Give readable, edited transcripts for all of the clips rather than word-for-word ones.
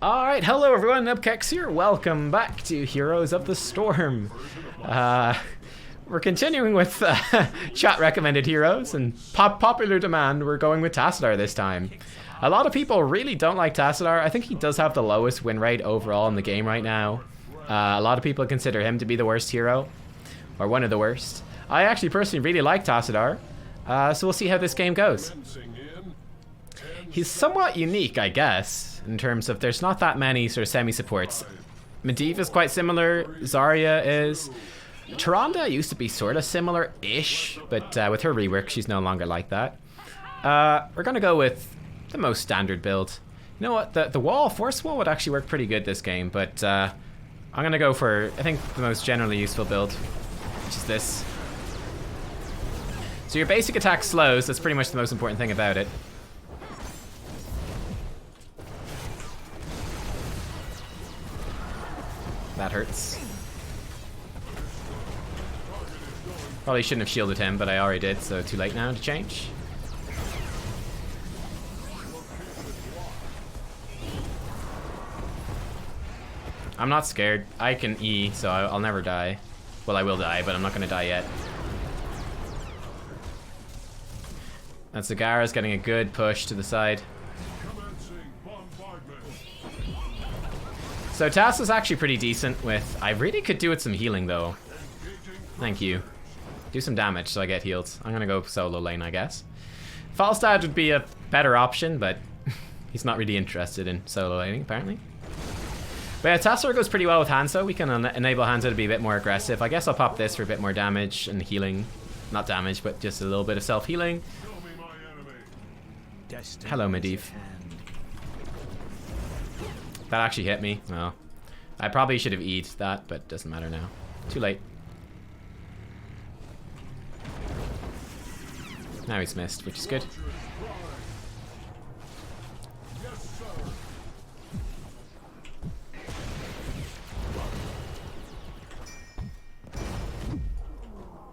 Alright, hello everyone, Nubkeks here. Welcome back to Heroes of the Storm. We're continuing with chat recommended heroes, and popular demand, we're going with Tassadar this time. A lot of people really don't like Tassadar. I think he does have the lowest win rate overall in the game right now. A lot of people consider him to be the worst hero, or one of the worst. I actually personally really like Tassadar, so we'll see how this game goes. He's somewhat unique, I guess, in terms of there's not that many sort of semi-supports. Medivh is quite similar, Zarya is. Tyrande used to be sort of similar-ish, but with her rework, she's no longer like that. We're gonna go with the most standard build. You know what, the force wall would actually work pretty good this game, but I'm gonna go for, I think, the most generally useful build, which is this. So your basic attack slows, that's pretty much the most important thing about it. That hurts. Probably shouldn't have shielded him, but I already did, so too late now to change. I'm not scared. I can E, so I'll never die. Well, I will die, but I'm not going to die yet. And Sagara's getting a good push to the side. So Tass is actually pretty decent with... I really could do with some healing, though. Thank you. Do some damage so I get healed. I'm going to go solo lane, I guess. Falstad would be a better option, but he's not really interested in solo laning, apparently. But yeah, Tassadar goes pretty well with Hanzo. We can enable Hanzo to be a bit more aggressive. I guess I'll pop this for a bit more damage and healing. Not damage, but just a little bit of self-healing. Hello, Medivh. That actually hit me. Well, I probably should have E'd that, but doesn't matter now. Too late. Now he's missed, which is good.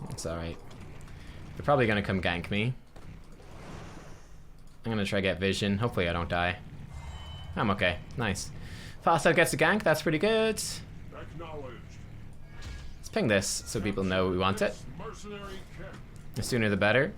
It's alright. They're probably gonna come gank me. I'm gonna try get vision. Hopefully I don't die. I'm okay. Nice. Falstad gets a gank. That's pretty good. Let's ping this so people know we want it. The sooner the better.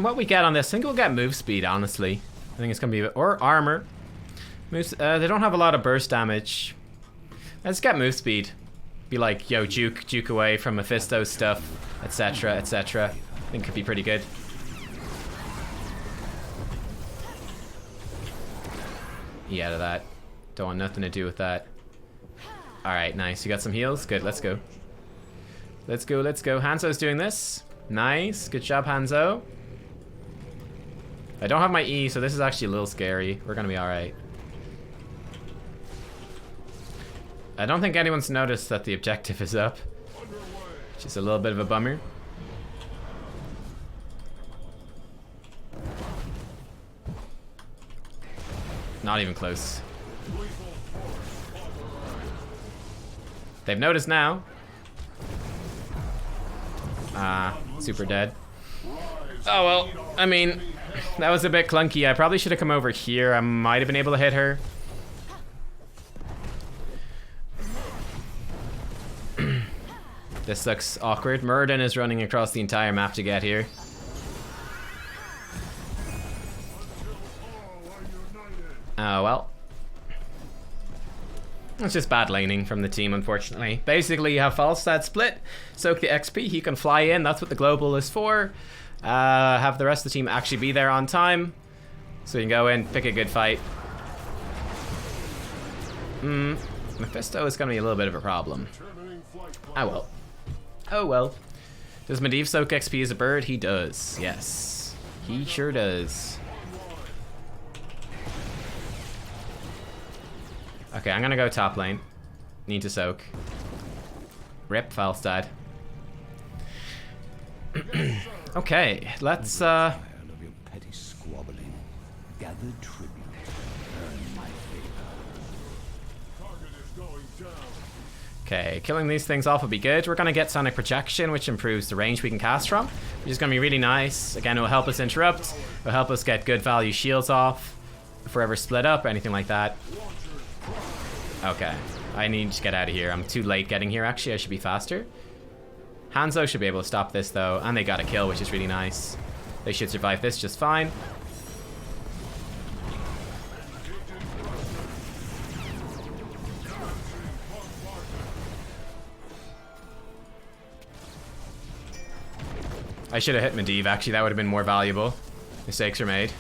What we get on this, I think we'll get move speed, honestly. I think it's gonna be, or armor. Moves, they don't have a lot of burst damage. Let's get move speed. Be like, yo, juke away from Mephisto stuff, etc, etc. I think could be pretty good. Yeah, out of that. Don't want nothing to do with that. Alright, nice. You got some heals? Good, let's go. Let's go, let's go. Hanzo's doing this. Nice. Good job, Hanzo. I don't have my E, so this is actually a little scary. We're gonna be alright. I don't think anyone's noticed that the objective is up. Which is a little bit of a bummer. Not even close. They've noticed now. Super dead. Oh well, I mean, that was a bit clunky. I probably should have come over here. I might have been able to hit her. This looks awkward. Muradin is running across the entire map to get here. Oh well. It's just bad laning from the team, unfortunately. Basically, you have Falstad split, soak the XP, he can fly in, that's what the global is for. Have the rest of the team actually be there on time, so you can go in, pick a good fight. Mephisto is going to be a little bit of a problem. Oh well. Oh well. Does Medivh soak XP as a bird? He does, yes. He sure does. Okay, I'm gonna go top lane. Need to soak. Rip, Falstad. Okay, let's Okay, killing these things off will be good. We're going to get Sonic Projection, which improves the range we can cast from, which is going to be really nice. Again, it will help us interrupt. It will help us get good value shields off if we're ever split up or anything like that. Okay, I need to get out of here. I'm too late getting here, actually. I should be faster. Hanzo should be able to stop this, though, and they got a kill, which is really nice. They should survive this just fine. I should have hit Medivh, actually. That would have been more valuable. Mistakes are made.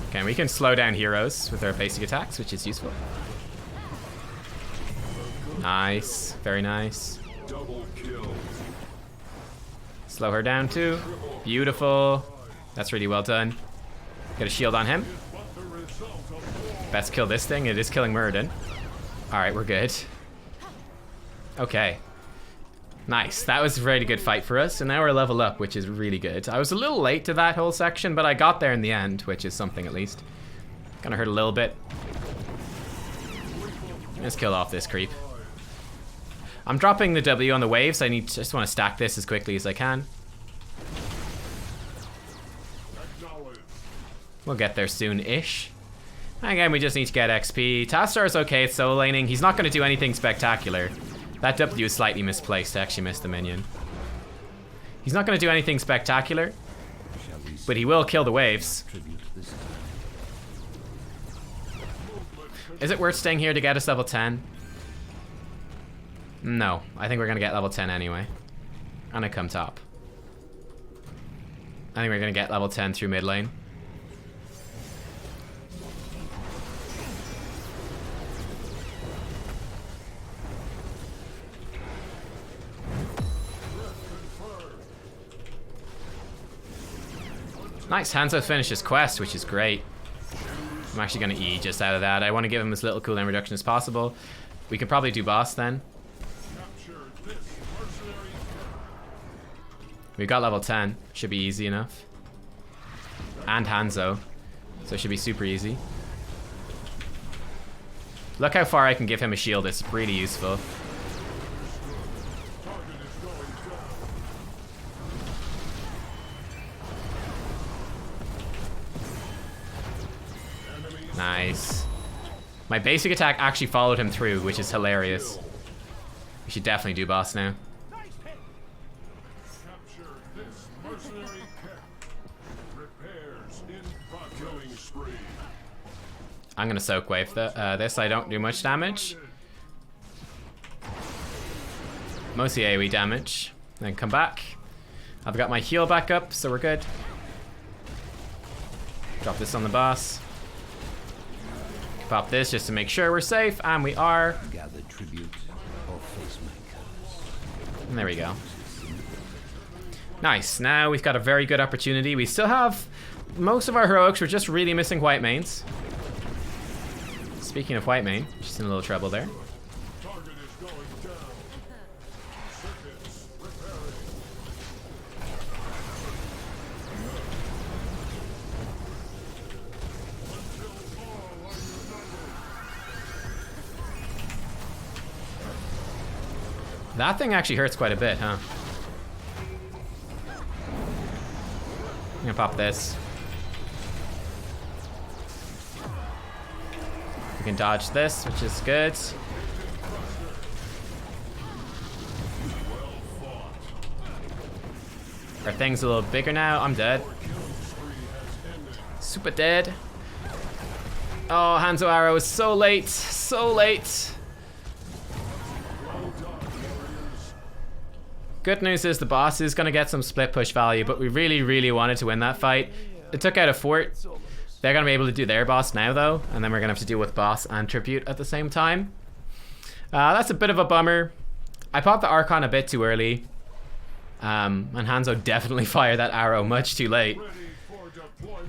Okay, we can slow down heroes with our basic attacks, which is useful. Nice. Very nice. Slow her down too. Beautiful. That's really well done. Get a shield on him. Best kill this thing. It is killing Muradin. Alright, we're good. Okay. Nice. That was a very good fight for us. And now we're level up, which is really good. I was a little late to that whole section, but I got there in the end, which is something at least. Gonna hurt a little bit. Let's kill off this creep. I'm dropping the W on the waves. I just want to stack this as quickly as I can. We'll get there soon-ish. Again, we just need to get XP. Tassadar's okay, it's solo laning. He's not going to do anything spectacular. That W is slightly misplaced. I actually missed the minion. He's not going to do anything spectacular, but he will kill the waves. Is it worth staying here to get us level 10? No, I think we're going to get level 10 anyway. I'm going to come top. I think we're going to get level 10 through mid lane. Nice, Hanzo finished his quest, which is great. I'm actually going to E just out of that. I want to give him as little cooldown reduction as possible. We could probably do boss then. We got level 10. Should be easy enough. And Hanzo. So it should be super easy. Look how far I can give him a shield. It's really useful. Nice. My basic attack actually followed him through, which is hilarious. We should definitely do boss now. I'm gonna soak wave this. I don't do much damage. Mostly AoE damage. Then come back. I've got my heal back up, so we're good. Drop this on the boss. Pop this just to make sure we're safe, and we are. Gather tribute or face my curse. And there we go. Nice. Now we've got a very good opportunity. We still have most of our heroics. We're just really missing white mains. Speaking of white main, she's in a little trouble there. That thing actually hurts quite a bit, huh? I'm gonna pop this. We can dodge this, which is good. Our thing's a little bigger now. I'm dead. Super dead. Oh, Hanzo arrow is so late. So late. Good news is the boss is going to get some split push value, but we really, really wanted to win that fight. It took out a fort. They're going to be able to do their boss now, though, and then we're going to have to deal with boss and tribute at the same time. That's a bit of a bummer. I popped the Archon a bit too early, and Hanzo definitely fired that arrow much too late.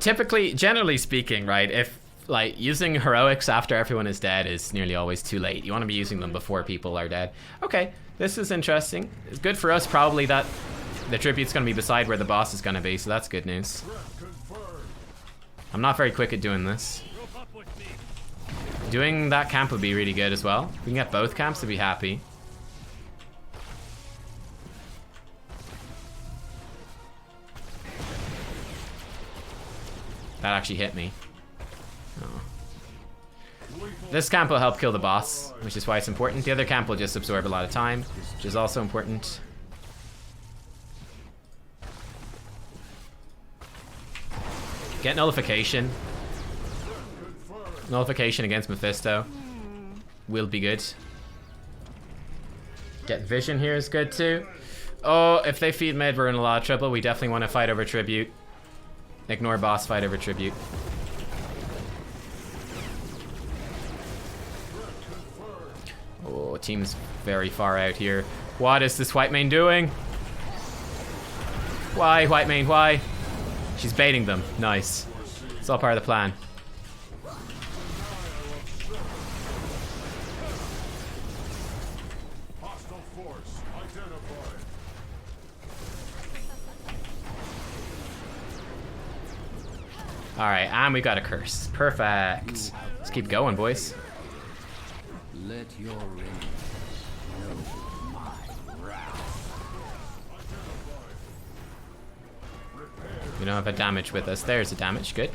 Typically, generally speaking, right, if like using heroics after everyone is dead is nearly always too late. You want to be using them before people are dead. Okay, this is interesting. It's good for us probably that the tribute's going to be beside where the boss is going to be, so that's good news. I'm not very quick at doing this. Doing that camp would be really good as well. If we can get both camps, I'd be happy. That actually hit me. Oh. This camp will help kill the boss, which is why it's important. The other camp will just absorb a lot of time, which is also important. Get nullification. Nullification against Mephisto will be good. Get vision here is good too. Oh, if they feed mid, we're in a lot of trouble. We definitely want to fight over tribute. Ignore boss, fight over tribute. Oh, team's very far out here. What is this white main doing? Why, white main, why? She's baiting them. Nice. It's all part of the plan. Alright, and we got a curse. Perfect. Let's keep going, boys. Let your enemies know my wrath. We don't have a damage with us. There's a damage. Good.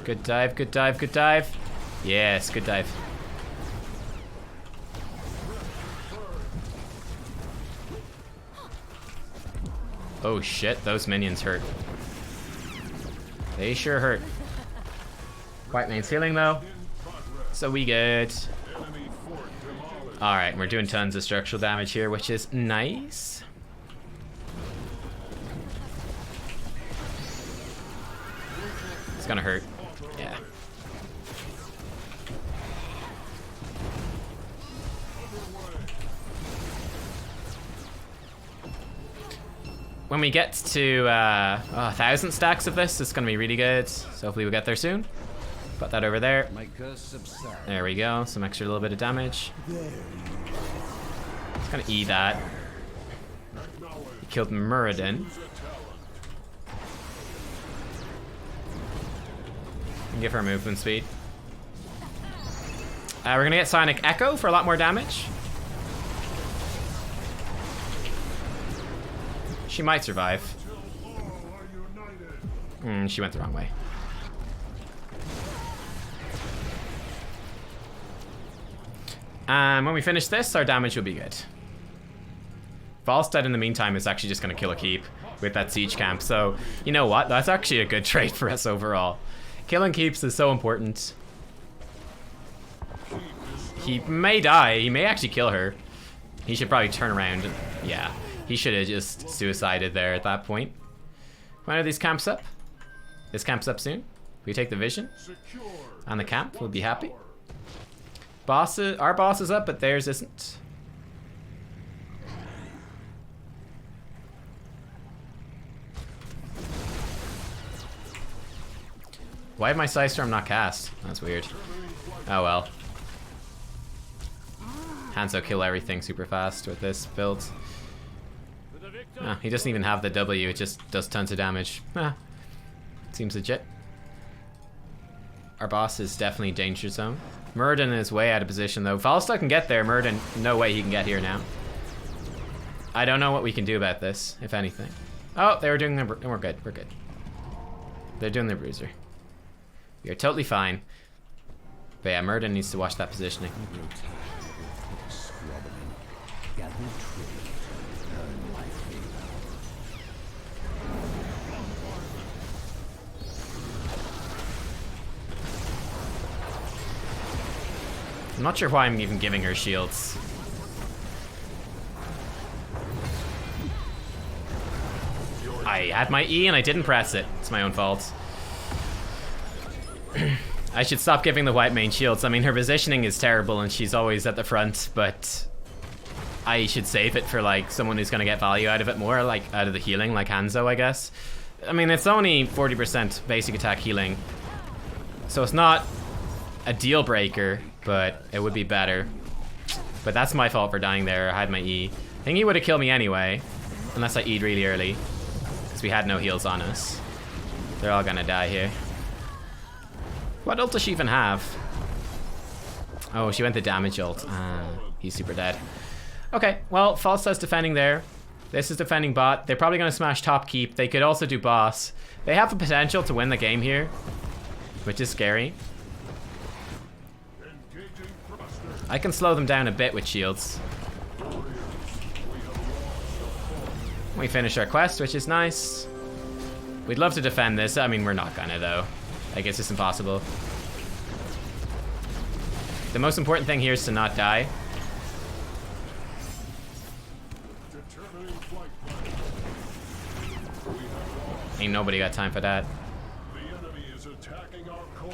Good dive, good dive, good dive. Yes, good dive. Oh shit, those minions hurt. They sure hurt. White main's healing though, so we good. Alright, we're doing tons of structural damage here, which is nice. It's gonna hurt. Yeah. When we get to 1,000 stacks of this, it's gonna be really good. So hopefully we'll get there soon. Put that over there. There we go. Some extra little bit of damage. It's gonna E that. He killed Muradin. And give her movement speed. We're gonna get Sonic Echo for a lot more damage. She might survive. She went the wrong way. When we finish this, our damage will be good. Volstead in the meantime is actually just going to kill a keep with that siege camp. So, you know what? That's actually a good trade for us overall. Killing keeps is so important. He may die. He may actually kill her. He should probably turn around. And, yeah. He should have just suicided there at that point. When are these camps up? This camp's up soon. We take the vision. And the camp, we'll be happy. Bosses, our boss is up, but theirs isn't. Why did my Scythe Storm not cast? That's weird. Oh well. Hanzo kill everything super fast with this build. He doesn't even have the W, it just does tons of damage. Seems legit. Our boss is definitely danger zone. Muradin is way out of position though. Falstad can get there, Muradin, no way he can get here now. I don't know what we can do about this, if anything. Oh, they were doing their, we're good, we're good. They're doing their bruiser. We are totally fine. But yeah, Muradin needs to watch that positioning. I'm not sure why I'm even giving her shields. I had my E and I didn't press it. It's my own fault. I should stop giving the white main shields. I mean, her positioning is terrible and she's always at the front, but I should save it for like someone who's gonna get value out of it more, like out of the healing, like Hanzo, I guess. I mean, it's only 40% basic attack healing, so it's not a deal breaker, but it would be better. But that's my fault for dying there. I had my E. I think he would have killed me anyway. Unless I E'd really early. Because we had no heals on us. They're all gonna die here. What ult does she even have? Oh, she went the damage ult. He's super dead. Okay, well, Falsta's defending there. This is defending bot. They're probably gonna smash top keep. They could also do boss. They have the potential to win the game here. Which is scary. I can slow them down a bit with shields. We finish our quest, which is nice. We'd love to defend this. I mean, we're not gonna, though. Like, it's just impossible. The most important thing here is to not die. Ain't nobody got time for that. The enemy is attacking our core.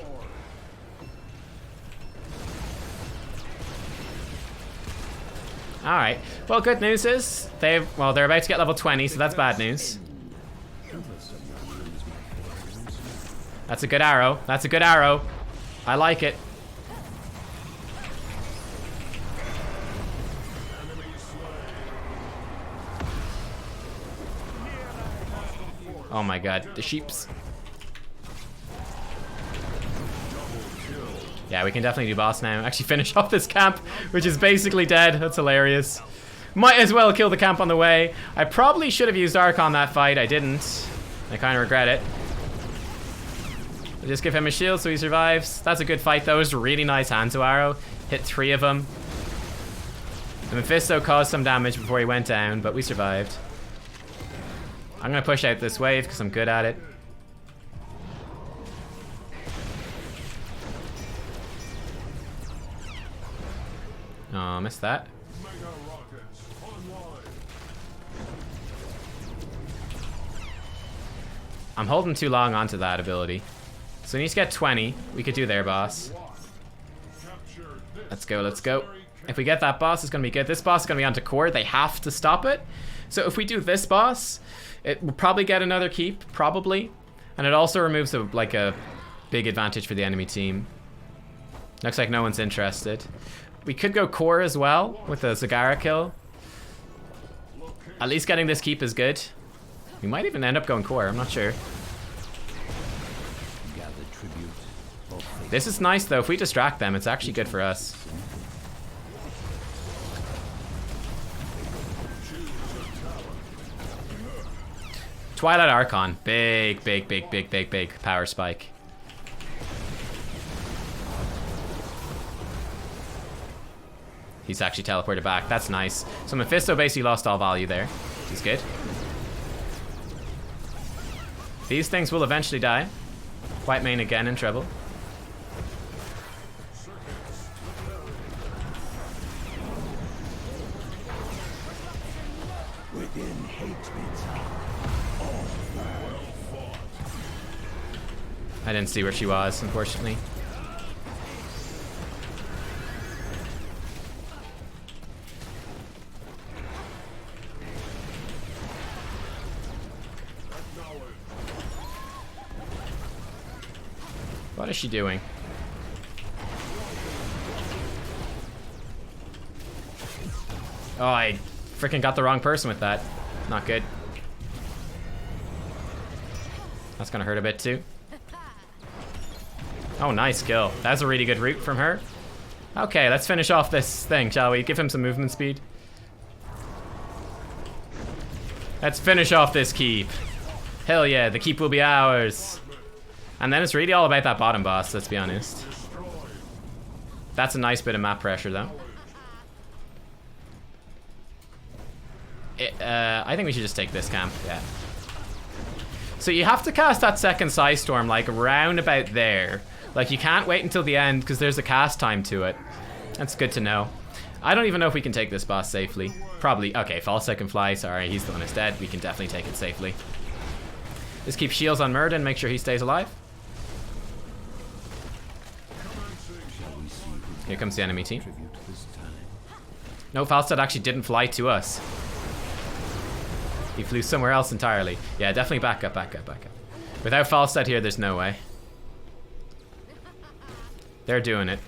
Alright. Well, good news is they're about to get level 20, so that's bad news. That's a good arrow. That's a good arrow. I like it. Oh my god, the sheeps. Yeah, we can definitely do boss now. Actually finish off this camp, which is basically dead. That's hilarious. Might as well kill the camp on the way. I probably should have used Arc on that fight. I didn't. I kind of regret it. I'll just give him a shield so he survives. That's a good fight though. It was a really nice hand to arrow. Hit 3 of them. The Mephisto caused some damage before he went down, but we survived. I'm gonna push out this wave because I'm good at it. Oh, missed that. I'm holding too long onto that ability. So we need to get 20. We could do their boss. Let's go, let's go. If we get that boss, it's gonna be good. This boss is gonna be onto core. They have to stop it. So if we do this boss, it will probably get another keep, probably. And it also removes a big advantage for the enemy team. Looks like no one's interested. We could go core as well with a Zagara kill. At least getting this keep is good. We might even end up going core, I'm not sure. This is nice though, if we distract them, it's actually good for us. Twilight Archon, big power spike. He's actually teleported back, that's nice. So Mephisto basically lost all value there, which is good. These things will eventually die. White main again in trouble. I didn't see where she was, unfortunately. What is she doing? Oh, I freaking got the wrong person with that. Not good. That's gonna hurt a bit too. Oh, nice kill. That's a really good route from her. Okay, let's finish off this thing, shall we? Give him some movement speed. Let's finish off this keep. Hell yeah, the keep will be ours. And then it's really all about that bottom boss, let's be honest. That's a nice bit of map pressure, though. I think we should just take this camp, yeah. So you have to cast that second Psystorm, like, around about there. Like, you can't wait until the end, because there's a cast time to it. That's good to know. I don't even know if we can take this boss safely. Probably. Okay, Falstad can fly. Sorry, he's the one who's dead. We can definitely take it safely. Just keep shields on Murden, make sure he stays alive. Here comes the enemy team. No, Falstad actually didn't fly to us. He flew somewhere else entirely. Yeah, definitely back up, back up, back up. Without Falstad here, there's no way. They're doing it.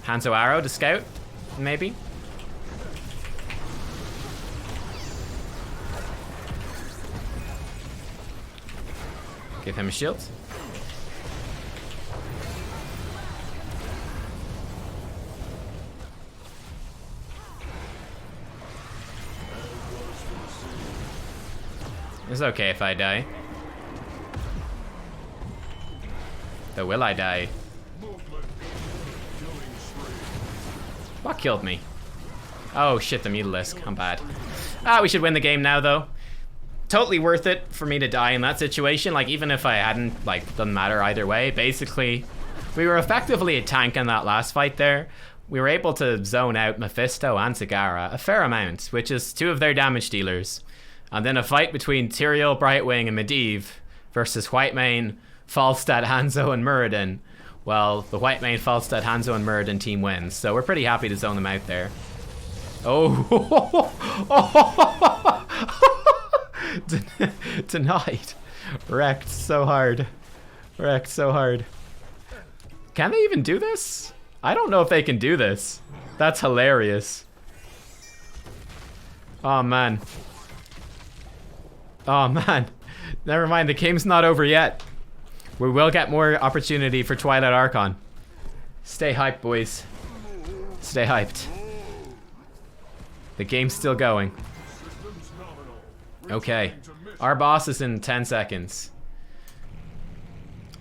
Hanzo arrow to scout, maybe. Give him a shield. It's okay if I die. Though will I die? What killed me? Oh shit, the Mutalisk. I'm bad. We should win the game now though. Totally worth it for me to die in that situation. Like even if I hadn't, like, doesn't matter either way. Basically, we were effectively a tank in that last fight there. We were able to zone out Mephisto and Zagara a fair amount, which is 2 of their damage dealers. And then a fight between Tyrael, Brightwing, and Medivh versus Whitemane, Falstad, Hanzo, and Muradin. Well, the Whitemane, Falstad, Hanzo, and Muradin team wins, so we're pretty happy to zone them out there. Oh! Denied. Wrecked so hard. Wrecked so hard. Can they even do this? I don't know if they can do this. That's hilarious. Oh, man. Oh man, never mind, the game's not over yet. We will get more opportunity for Twilight Archon. Stay hyped, boys. Stay hyped. The game's still going. Okay, our boss is in 10 seconds.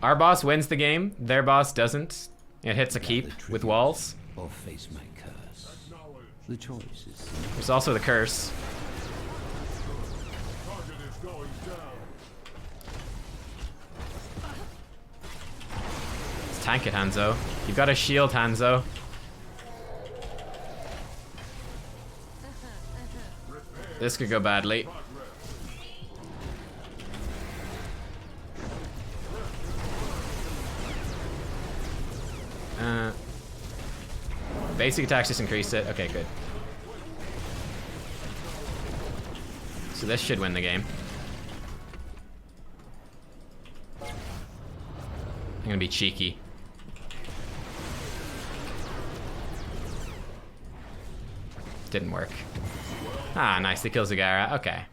Our boss wins the game, their boss doesn't. It hits a keep with walls. Or face my curse. The choice is... There's also the curse. Tank it, Hanzo. You've got a shield, Hanzo. This could go badly. Basic attacks just increase it. Okay, good. So this should win the game. I'm gonna be cheeky. Didn't work. Ah, nice. They kill Zagara. Okay.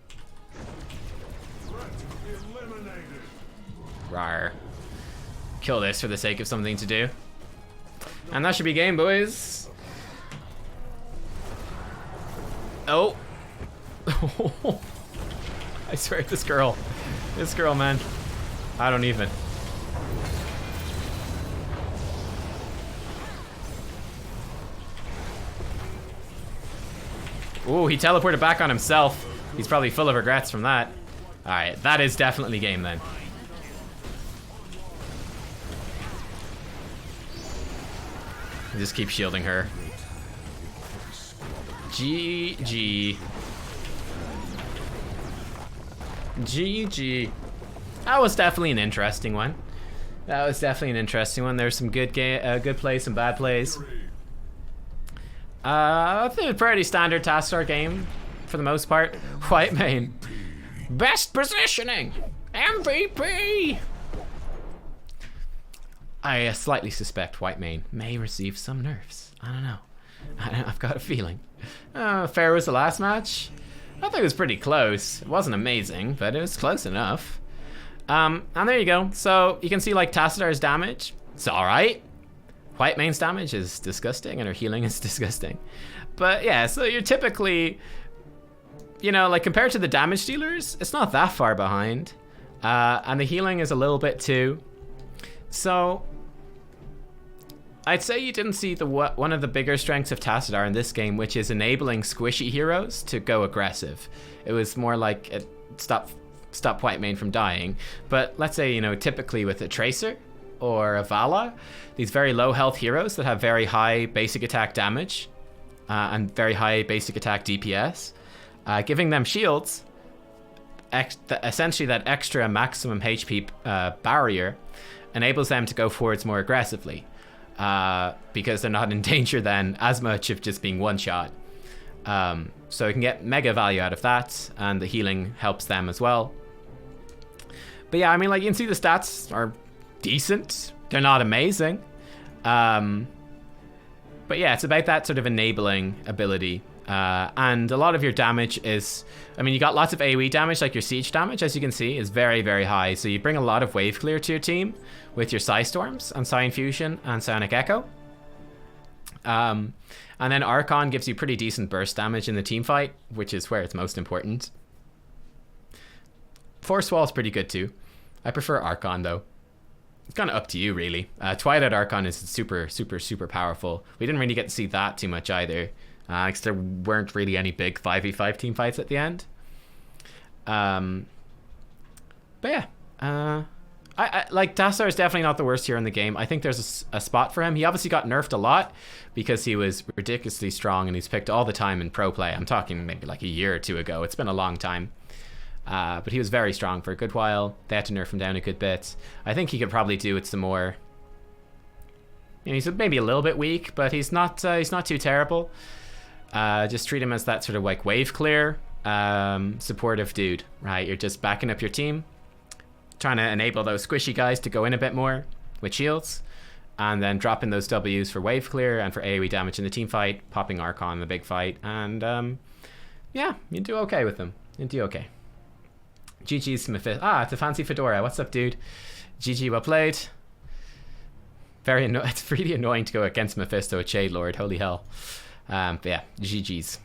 Rawr. Kill this for the sake of something to do. And that should be game, boys. Oh. I swear, this girl, man. I don't even. Ooh, he teleported back on himself. He's probably full of regrets from that. Alright, that is definitely game then. Just keep shielding her. GG. GG. That was definitely an interesting one. There's some good good plays, some bad plays. I think a pretty standard Tassadar game for the most part. Whitemane. Best positioning! MVP! I slightly suspect Whitemane may receive some nerfs. I don't know. I've got a feeling. Fair was the last match. I think it was pretty close. It wasn't amazing, but it was close enough. And there you go. So you can see like Tassadar's damage. It's alright. Whitemane's damage is disgusting and her healing is disgusting. But yeah, so you're typically, you know, like compared to the damage dealers, it's not that far behind. And the healing is a little bit too. So I'd say you didn't see one of the bigger strengths of Tassadar in this game, which is enabling squishy heroes to go aggressive. It was more like it stop Whitemane from dying. But let's say, you know, typically with a Tracer or a Vala, these very low health heroes that have very high basic attack damage and very high basic attack DPS, giving them shields, essentially that extra maximum HP barrier, enables them to go forwards more aggressively because they're not in danger then as much of just being one shot. So you can get mega value out of that, and the healing helps them as well. But yeah, I mean, like, you can see the stats are decent. They're not amazing. But yeah, it's about that sort of enabling ability. And a lot of your damage is, I mean, you got lots of AoE damage, like your siege damage, as you can see, is very, very high. So you bring a lot of wave clear to your team with your Psy Storms and Psy Infusion and Psionic Echo. And then Archon gives you pretty decent burst damage in the team fight, which is where it's most important. Force Wall is pretty good too. I prefer Archon though. It's kind of up to you, really. Twilight Archon is super, super, super powerful. We didn't really get to see that too much either, because there weren't really any big 5v5 team fights at the end. But yeah, I like Tassadar is definitely not the worst hero in the game. I think there's a spot for him. He obviously got nerfed a lot because he was ridiculously strong and he's picked all the time in pro play. I'm talking maybe like a year or two ago. It's been a long time. But he was very strong for a good while. They had to nerf him down a good bit. I think he could probably do with some more. You know, he's maybe a little bit weak, but he's not too terrible. Just treat him as that sort of like wave clear, supportive dude, right? You're just backing up your team, trying to enable those squishy guys to go in a bit more with shields, and then dropping those W's for wave clear and for AoE damage in the team fight, popping Archon in the big fight, and yeah, you do okay with them. You do okay. GG's Mephisto. It's a fancy fedora. What's up, dude? GG, well played. It's really annoying to go against Mephisto at Shade Lord. Holy hell. But yeah, GG's.